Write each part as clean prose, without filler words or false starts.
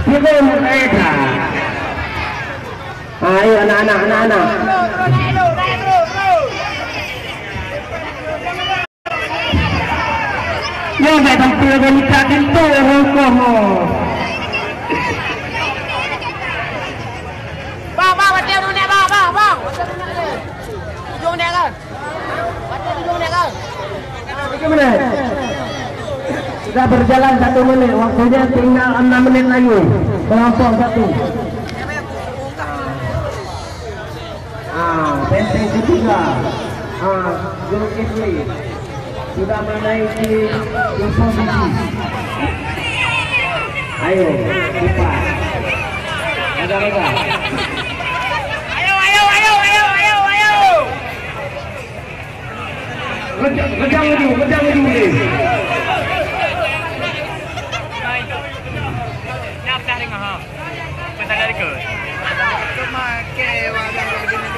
Belum mereka. Ayo anak-anak. Ya, saya tampil dari tadi tu hukum. Bang, baca dulu ni bang. Ujung ni kan? Baca ujung ni kan? Bagaimana? Sudah berjalan 1 menit, waktunya tinggal 6 menit lagi. Kelompok 1. Benteng ketiga. Zulkifli sudah menaiki posisi. Ayo, cepat. Raga. Ayo. Kejar lagi. Nyap dah dengar ha. Pesan dari ke. Cuma ke wadah begini.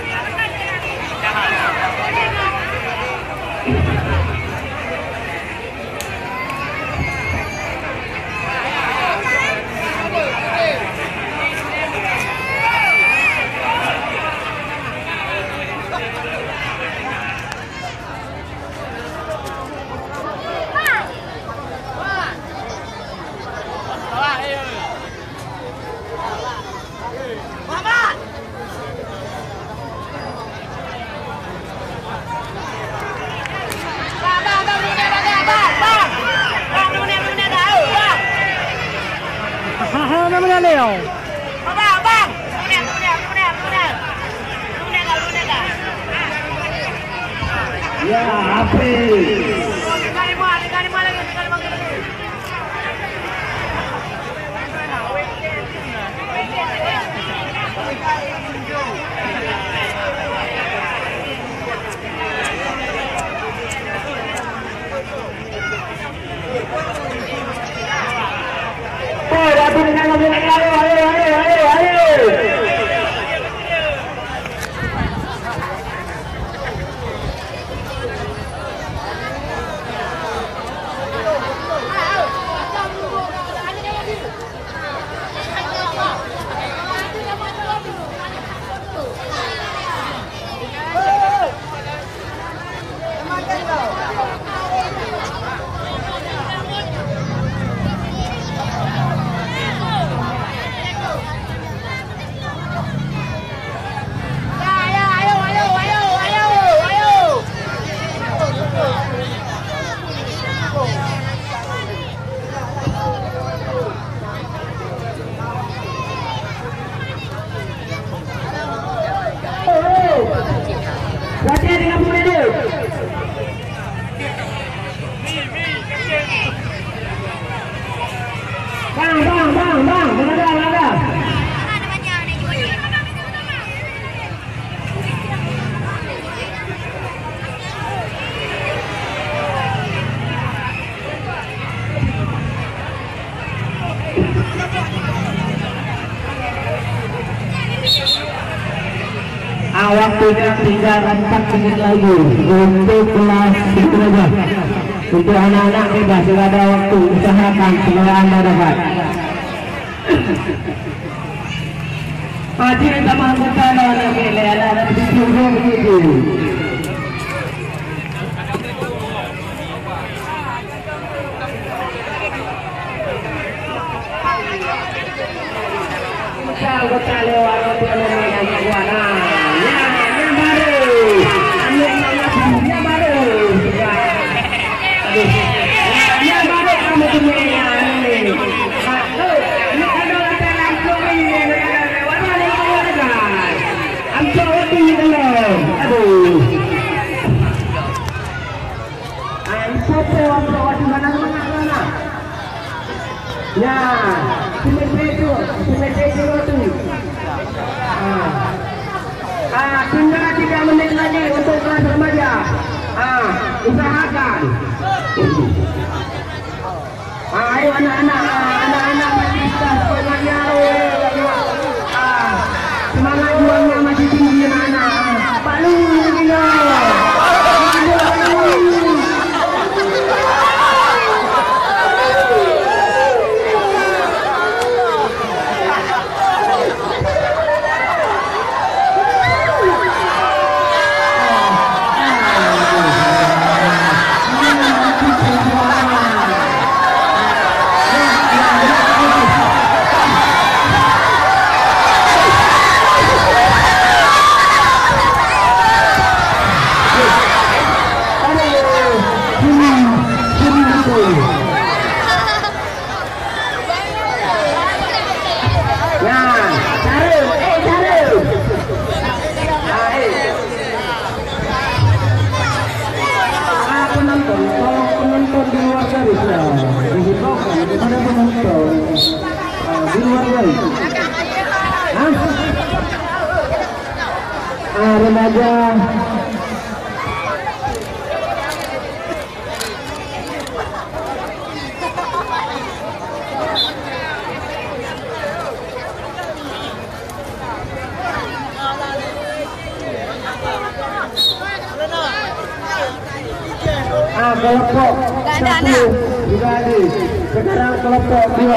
Namanya Leo. Bang. Lunek dah. Ya, apa? Sekali lagi. Latihan 30 menit. Bang. Berada. Waktunya tinggal 4 menit lagi untuk kelas itu aja. Untuk anak-anak bebas, sudah ada waktu, usahakan supaya Anda dapat. Hadir sama anggota anak-anak gele, anak-anak disuruh begitu. Anggota lewat roti yang warna. Ya, tinggal 3 menit lagi untuk kelas remaja. Usahakan. Ayo anak-anak masih semangatnya. Semangat juangnya masih tinggi anak-anak. Palu gila. remaja. Kelompok satu juga ada. Sekarang kelompok 2.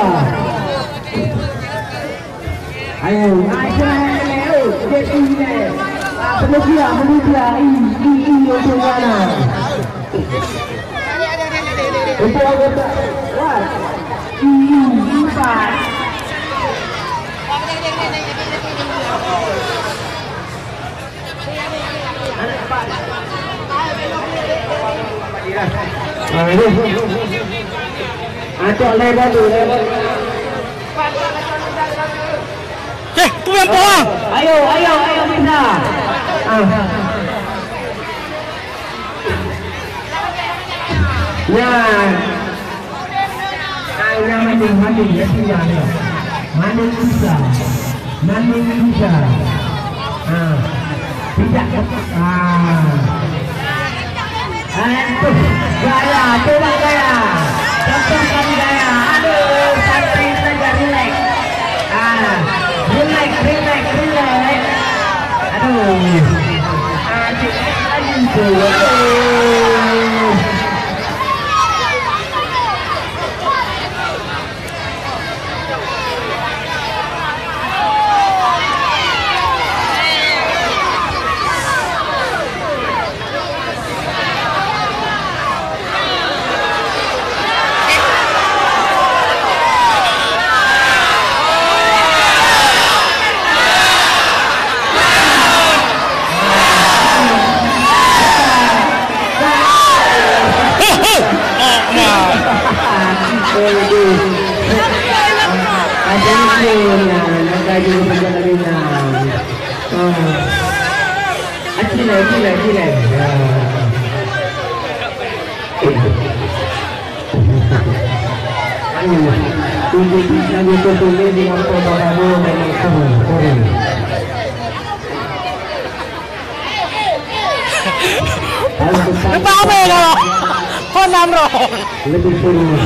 Ayo, menuju untuk mana? Untuk anggota, wah, 4. Acok lebar tu, lebar. Tu yang bawah. Ayo bisa. Ya. Ayo mandi ya tinggal. Mandi bisa. Tidak. Gaya, coba gaya. Contohkan gaya. Aduh, santai saja, relax. Relax. Aduh. Apa kalau Konan roh. Lebih kurus.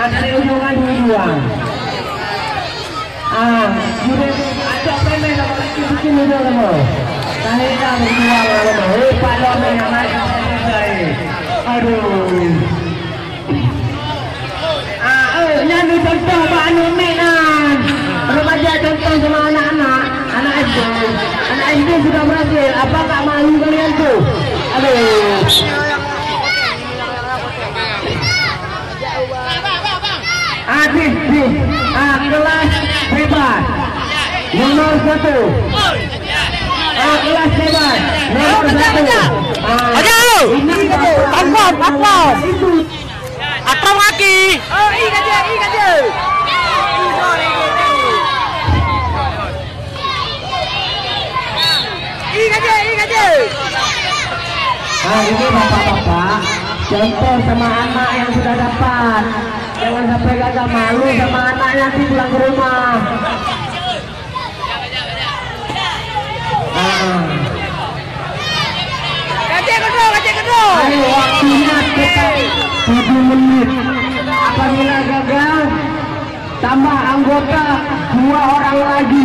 Dari ujungan dua. Acok pendek kalau itu mudah kamu. Tadi dah berdua kamu. Pada yang macam saya. Aduh. Nyanyi contoh banu mainan. Remaja contoh sama anak-anak. Anak SD sudah berhasil. Apakah malu kalian tu? Aduh. Kelas bebas. nomor 1. Kelas hebat nomor 1. Akram kaki. Ini bapak-bapak contoh sama anak yang sudah dapat, jangan sampai gagal malu sama anak nanti pulang ke rumah. Ayo waktunya tetap 7 menit. Apabila gagal tambah anggota 2 orang lagi.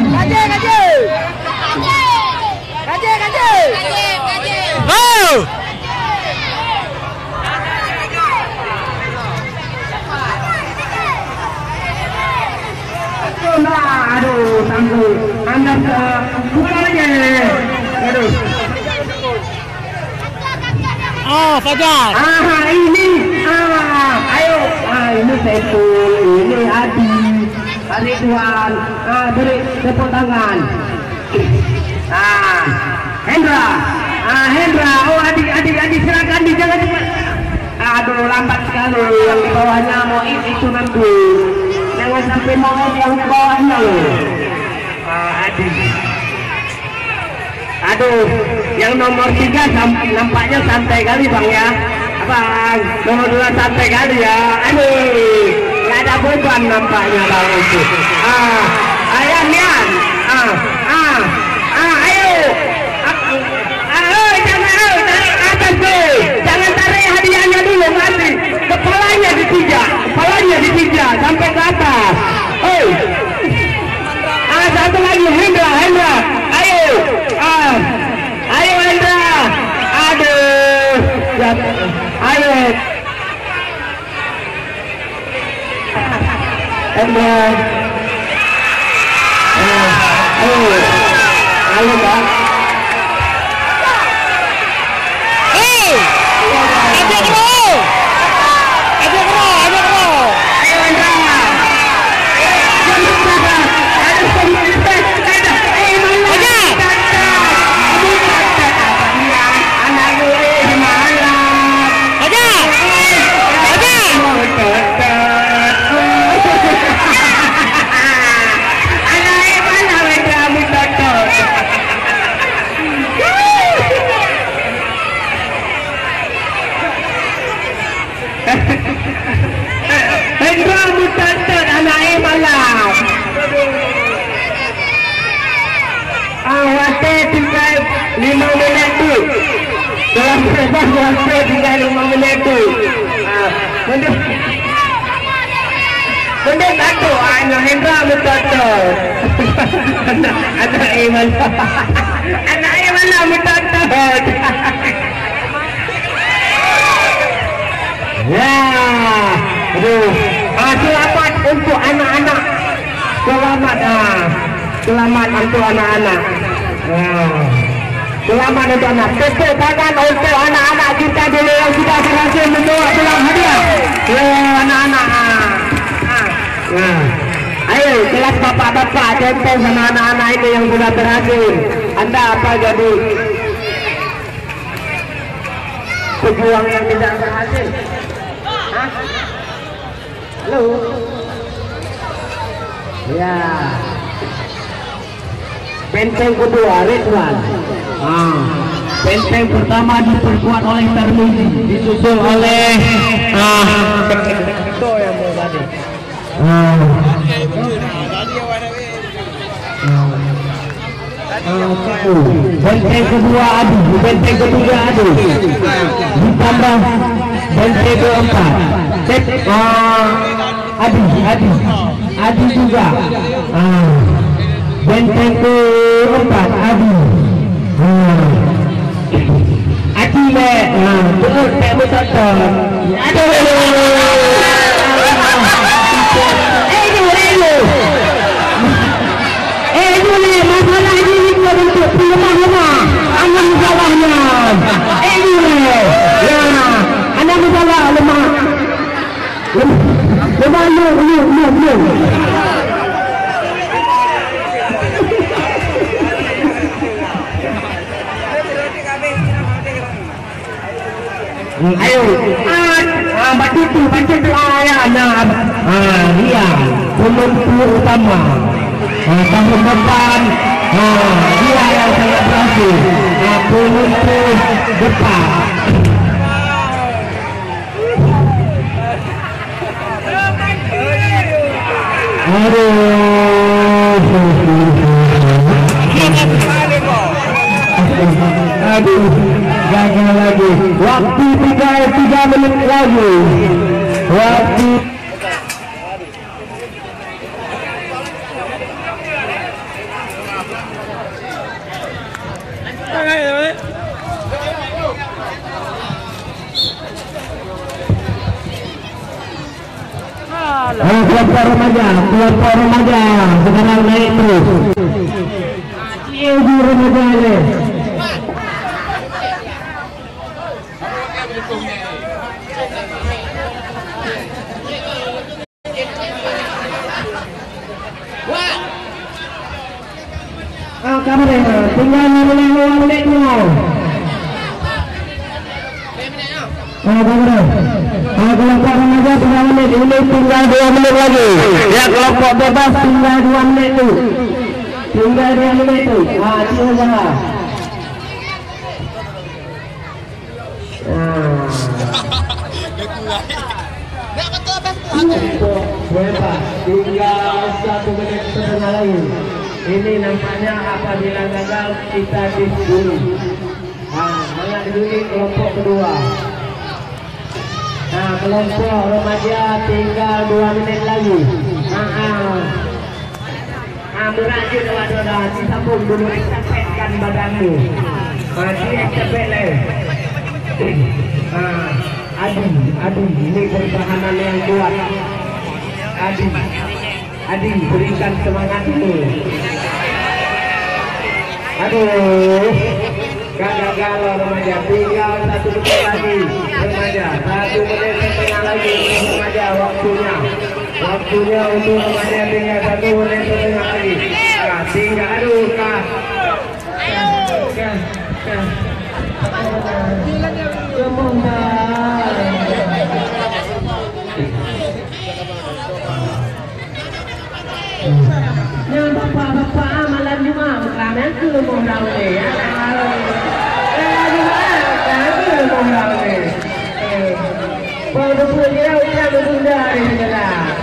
Aduh, tangguh. Anda buka aja. Aduh. Fajar. Ini. Ayo. Ini Saiful, ini Adi. Ridwan. Beri tepuk tangan. Hendra. Hendra. Oh, adik silakan jangan cepat. Aduh, lambat sekali. Yang di bawahnya mau itu nanti. Jangan sampai mau yang di bawahnya loh. Adik. Aduh, yang nomor 3 nampaknya santai kali bang ya. Abang, nomor 2 santai kali ya. Aduh, nggak ada beban nampaknya bang itu. Ayo Nian. Ayo. Jangan tarik atas tuh. Jangan tarik hadiahnya dulu nanti. Kepalanya dipijak sampai ke atas. Hei. Satu lagi Hendra. Ayo. Ayo Hendra. Aduh. Ayo. Hendra. Ayo Bang. Hendra mutantan anaknya malam. Waktu tinggal 5 menit tu. Dalam bebas waktu tinggal 5 menit tu. Benda satu anak Hendra mutantan. Anaknya malam. Anaknya malam mutantan. Ya, selamat untuk anak-anak. Selamat untuk anak-anak. Selamat untuk anak. Tepuk tangan untuk anak-anak kita dulu yang sudah berhasil membawa pulang hadiah. Ya, anak-anak. Ayo, kelas bapak-bapak contoh sama anak-anak ini yang sudah berhasil. Anda apa jadi pejuang yang tidak berhasil? Halo. Ya. Benteng kedua Ridwan. Benteng pertama diperkuat oleh Tarmizi, disusul oleh itu yang mau tadi. Benteng kedua Adi, benteng ketiga Adi, ditambah benteng keempat Adi juga, benteng keempat Adi betul betul. Aduh, masalah ini bentuk lemah-lemah. Anda masalahnya. Anda masalah lemah. Lemah. Ayo. Baca tu ayat. Dia penentu utama. Tahun depan dia yang sangat berhasil. Penentu depan. Aduh, gagal lagi. Waktu 3 menit lagi. Waktu kelompok remaja sekarang naik terus. Ibu remaja ini. Kamera tinggal 5 menit dulu. Kelompok remaja 3 menit, ini tinggal 2 menit lagi. Ya, kelompok bebas tinggal 2 menit tu. Tinggal 2 menit tu. Cuma jangan. Bebas tinggal 1 menit setengah lagi. Ini nampaknya apabila gagal kita dibuli. Mengadili kelompok kedua. Kelompok remaja tinggal 2 menit lagi. Berlanjut adalah disambung dulu, estafetkan badanmu. Estafet leh. Adi, ini pertahanan yang kuat. Adi, berikan semangat dulu. Aduh, gagal remaja, tinggal 1 menit lagi. Remaja, 1 menit setengah lagi. Remaja, waktunya untuk remaja tinggal 1 menit setengah lagi. Tinggal, aduh, Bapak malam Jumat bukan ke Mondau ni. Pada punya ujian bertunda ini adalah.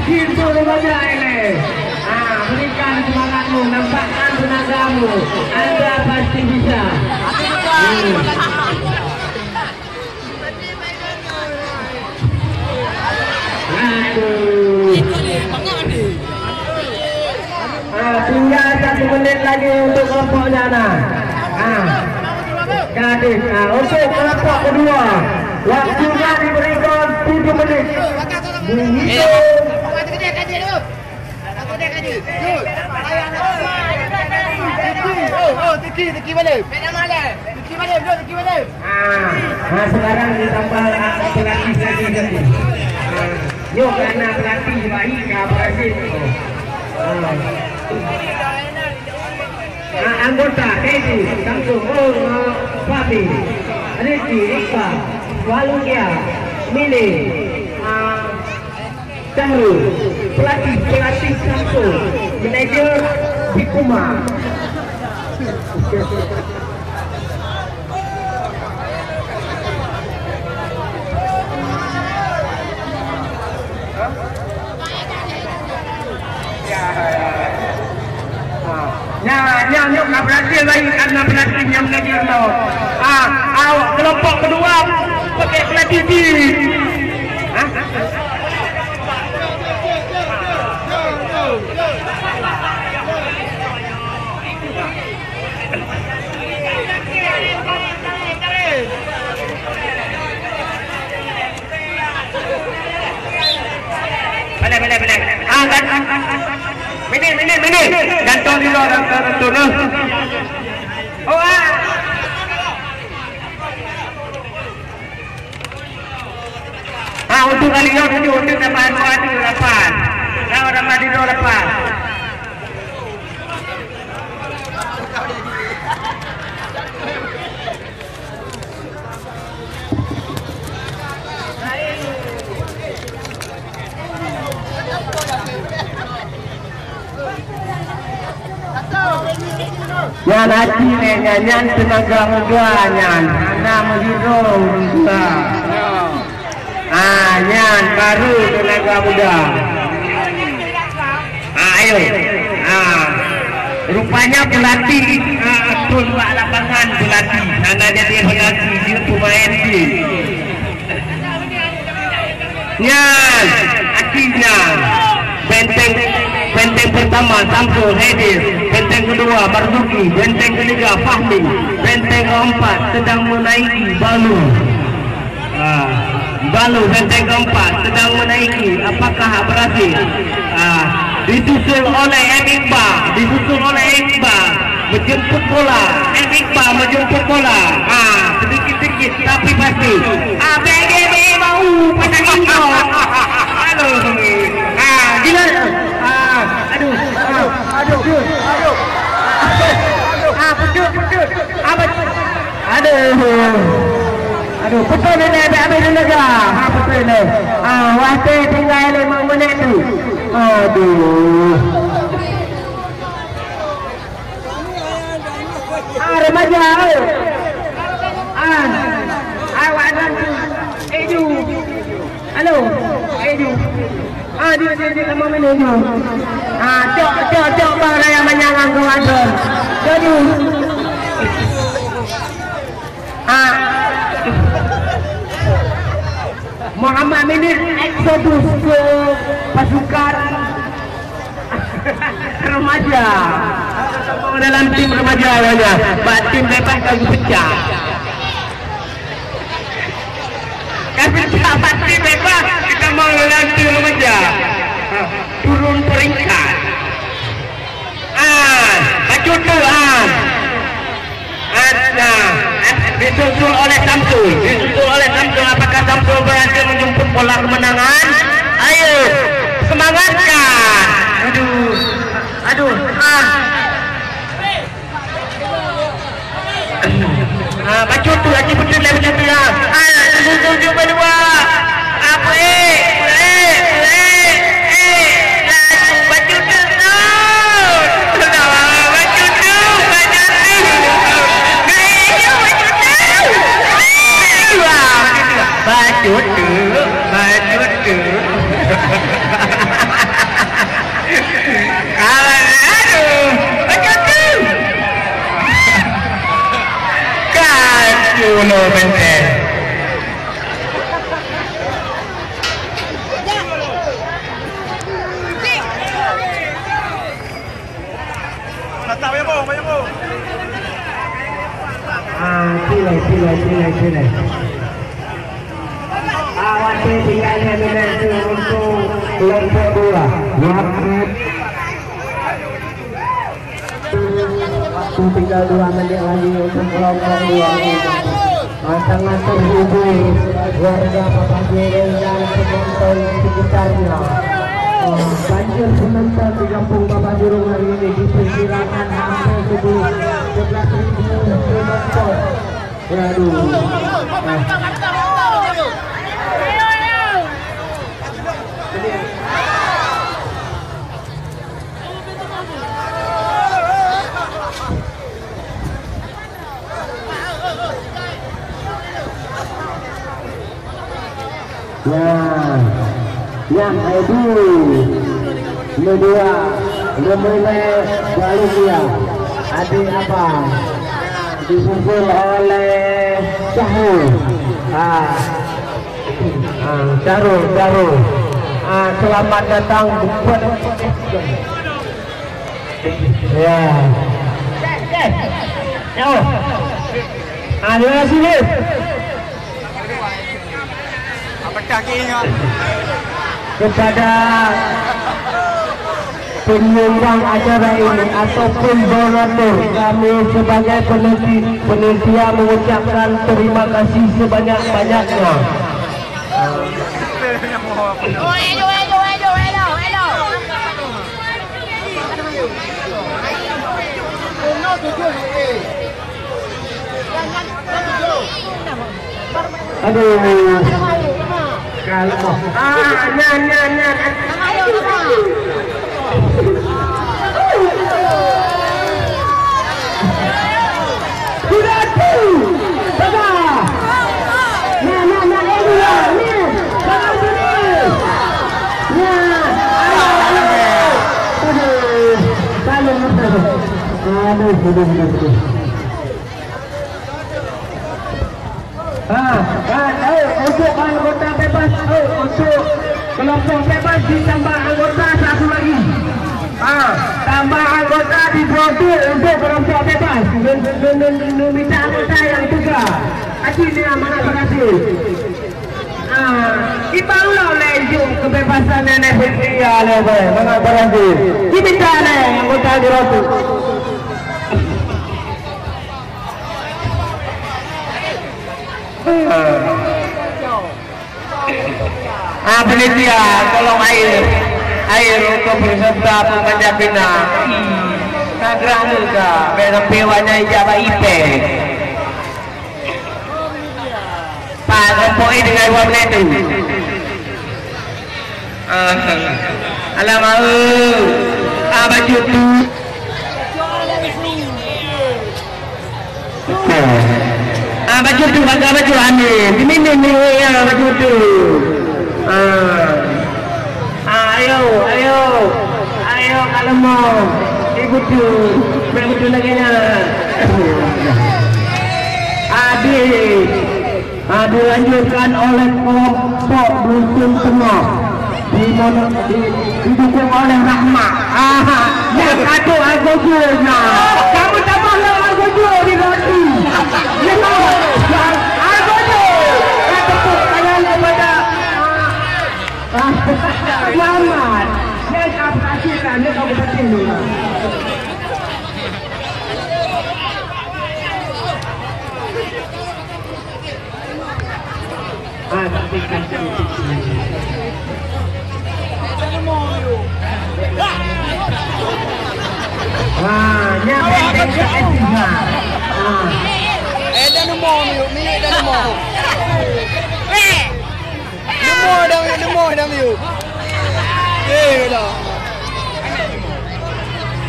Kita remaja ini. Berikan semangatmu, nampakkan tenagamu. Anda pasti bisa. Tinggal 1 menit lagi untuk kelompok jana. Gadis, untuk kelompok kedua waktunya diberikan 7 menit. Sekarang ditambah pelatih lagi. Yuk karena pelatih baik berhasil. Anggota Edi, Samsung, Fabi, Rizky, Iqbal, Walukia, Mili, Cahrul, pelatih Samsung, manajer Bikuma. Nyok nak berhasil lagi karena pelatih yang manajer tu. Awak kelompok kedua pakai pelatih di. Boleh. Minit. Gantung dulu turun. Untuk kali ini untuk dapat mati lepas. Kau dapat di lepas. Nyan hati nyan tenaga muda nyan. Anda menghidung juga. Nyan baru tenaga muda. Ayo. Rupanya pelatih keluar lapangan pelatih. Anda jadi pelatih dia pemain ni. Nyan akhirnya benteng pertama Samsul Hedir, benteng kedua Marzuki, benteng ketiga Fahmi, benteng keempat sedang menaiki Balu benteng keempat sedang menaiki. Apakah berhasil? Disusul oleh Iqbal menjemput bola. Iqbal menjemput bola. Sedikit-sedikit tapi pasti. BGB mau pasang Iqbal. Aduh. Gila. Pedut. Aduh, betul ni ambil dulu ke? Betul ni. Waktu tinggal 5 minit tu. Aduh. Remaja. Awak nak Edu. Halo, Edu. Dia 5 minit tu. Cok bang raya menyangang ke Wadon. Jadi. Muhammad Minir eksodus ke pasukan remaja. Dalam tim remaja saja. Tim bebas kali pecah. Tim bebas kita mau dalam tim remaja. Turun peringkat. Baju tuan. Disusul oleh Samsul. Apakah Samsul berhasil menjemput bola kemenangan? Ayo, semangatkan. Aduh. Baju tu lagi betul lah macam tu lah. Disusul juga dua. Baju tu. Baju tu. Aduh, baju tu. Kacau lo benteng. Pilih. Awak tinggal minit untuk kelompok dua. Waktu tinggal 2 menit lagi untuk kelompok dua. Sangat terhubung warga Papagireng dan penonton sekitarnya. Banjir sementara di kampung Papagireng hari ini diperkirakan hampir 11.000 penonton. Yang Edu kedua Remule Balukia adik apa disusul oleh Darul. Selamat datang buat ya. Terima kasih. Kepada penyumbang acara ini ataupun donatur, kami sebagai penitia mengucapkan terima kasih sebanyak-banyaknya. Aduh. Kalau nyan. Aduh. Untuk anggota bebas, untuk kelompok bebas ditambah anggota satu lagi. Tambah anggota di produk untuk kelompok bebas. Minta anggota yang tiga. Akhirnya mana berhasil? Kita ulang lagi kebebasan nenek Fitria lebar. Mana berhasil? Kita anggota di produk. Penitia, tolong air untuk berserta pemanjat pinang. Nagrang juga, benang pewanya ijabah IP. Pak Kompoi dengan uang itu. Alamak, baju tu. Baju tu, baju aneh. Ini ya baju tu. Ayo kalau mau ikut tu, betul lagi na. Dilanjutkan oleh kelompok Dusun Tengah didukung oleh Rahmat. Yang satu Agojonya. Kamu tak mahu Agojo di roti. Agojo. Tepuk tangan kepada Selamat. Yang kau perhatikan, yang kau perhatikan dulu.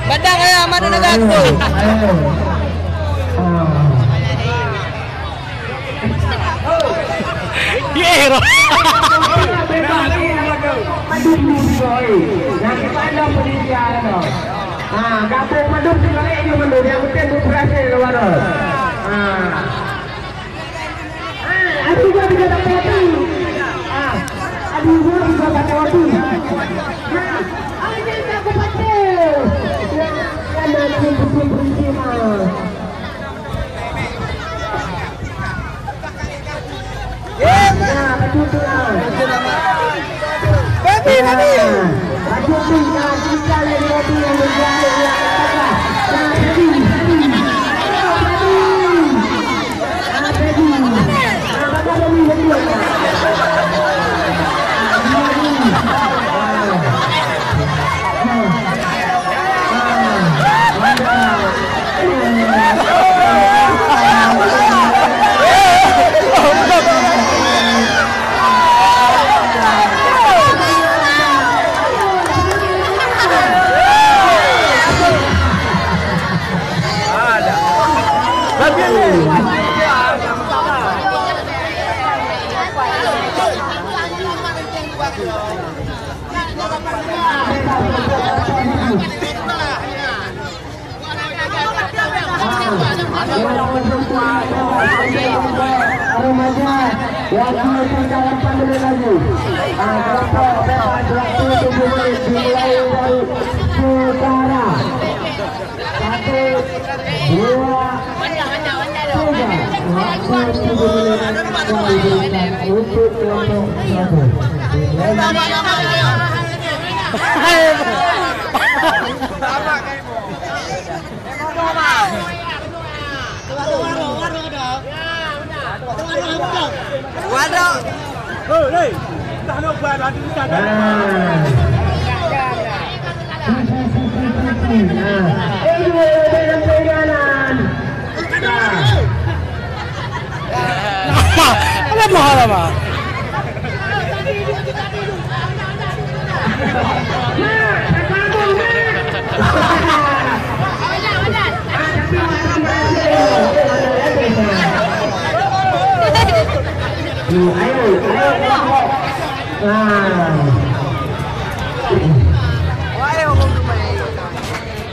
Badang ya, mana nak aku? Iya. Kapung Madum juga ini Madum yang penting berhasil Madum. Aduh gua juga tak tahu. Aduh gua juga tak tahu. Ayo aku pakai. Kan nanti berhenti mah.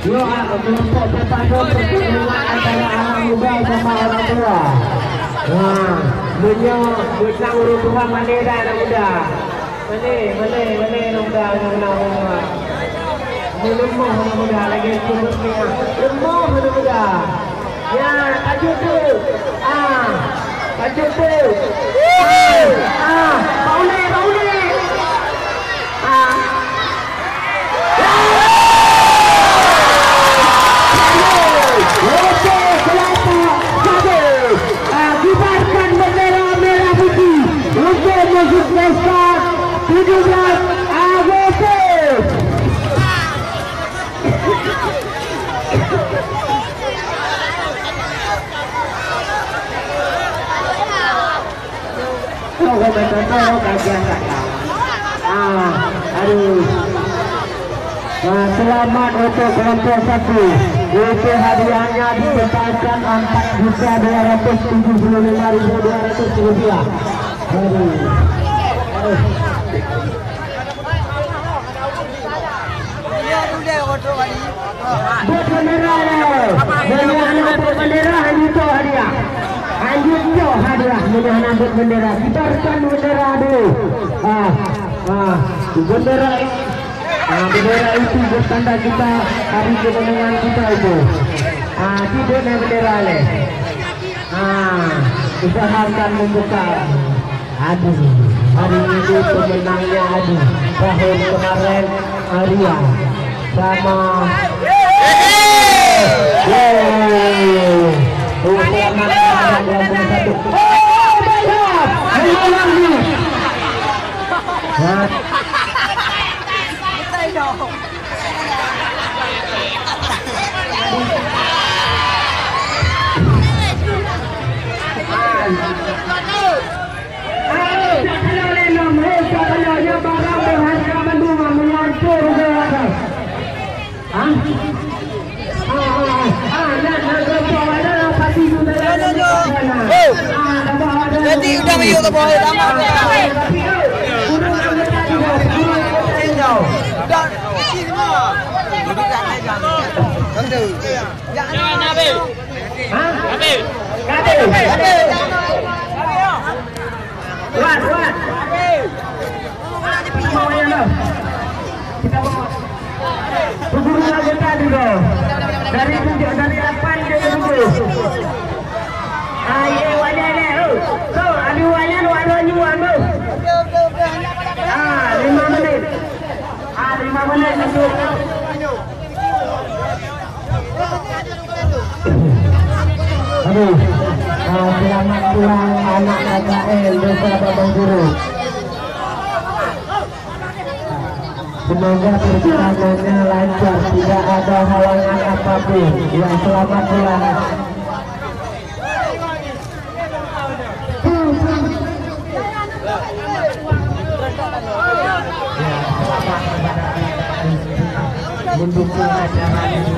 Yo, kelompok berpadu pertandingan antara anak muda sama orang tua. Nah, beliau bersang orang tua mana dah anak muda. Mana anak muda. Lemah anak muda lagi sebutnya. Lemah anak muda. Ya, tajuk tu. Tajuk tu. Bauli. Kibarkan bendera merah putih untuk masuk pesta 17 Agustus. Selamat untuk kelompok 1. Itu hadiahnya dibebaskan 4.275.200 rupiah. Buat bendera itu hadiah. Menyambut bendera. Kibarkan bendera dulu. Bendera itu bertanda kita hari kemenangan kita itu. Tidak ada bendera le. Usahakan membuka. Aduh, hari ini pemenangnya aduh. Tahun kemarin Arya sama. Jadi udah mayu ke bawah lama. Jangan nabi. Nabi. Buat. Tunggu aja tadi loh. Dari 8 ke 10. Ayo wadah ni. So, adu wadah wadah nyuan tu. 5 menit. 5 menit untuk. Aduh. Selamat pulang anak KKL bersama Bapak Guru. Semoga perjalanannya lancar, tidak ada halangan apapun. Ya, selamat pulang. Mendukung acara ini.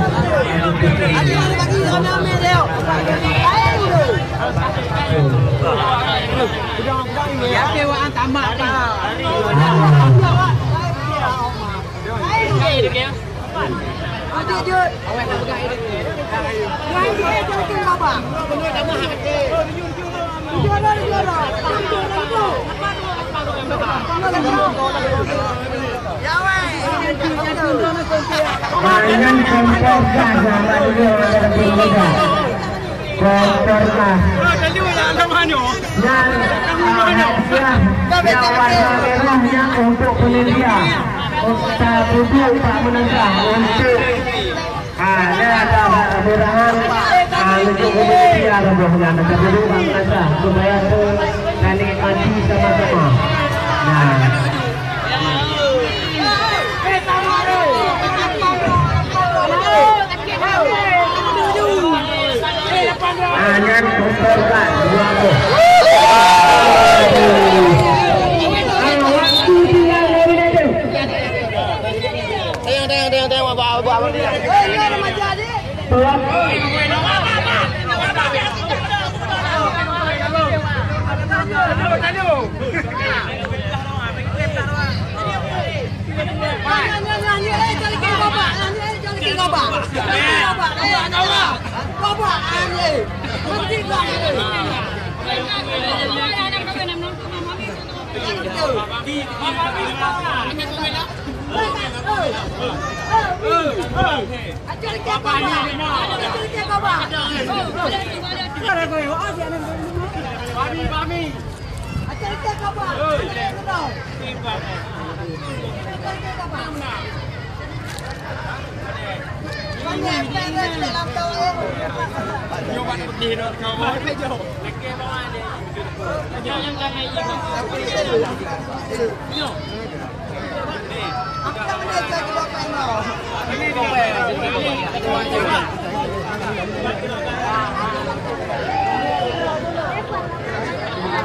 Mainan komporkah sama dia ada berbeda. Komporkah yang hadiah yang warna merahnya untuk penitia. Satu tak menentang untuk ada berahan untuk penitia robohnya. Maka dulu tak menentang supaya kali mati sama-sama. Nah. Angan komporkah dua tu. Waktu tinggal 2 minit tu. Tengok buat dia. Ini